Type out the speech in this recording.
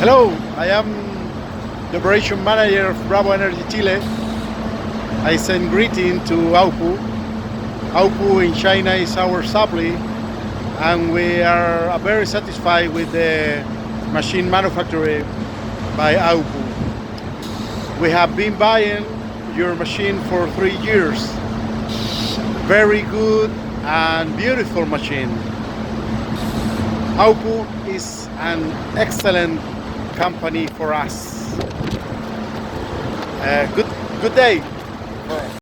Hello, I am the operation manager of Bravo Energy Chile. I send greeting to Aupu. Aupu in China is our supply, and we are very satisfied with the machine manufactured by Aupu. We have been buying your machine for 3 years. Very good and beautiful machine. Aupu is an excellent company for us. Good day.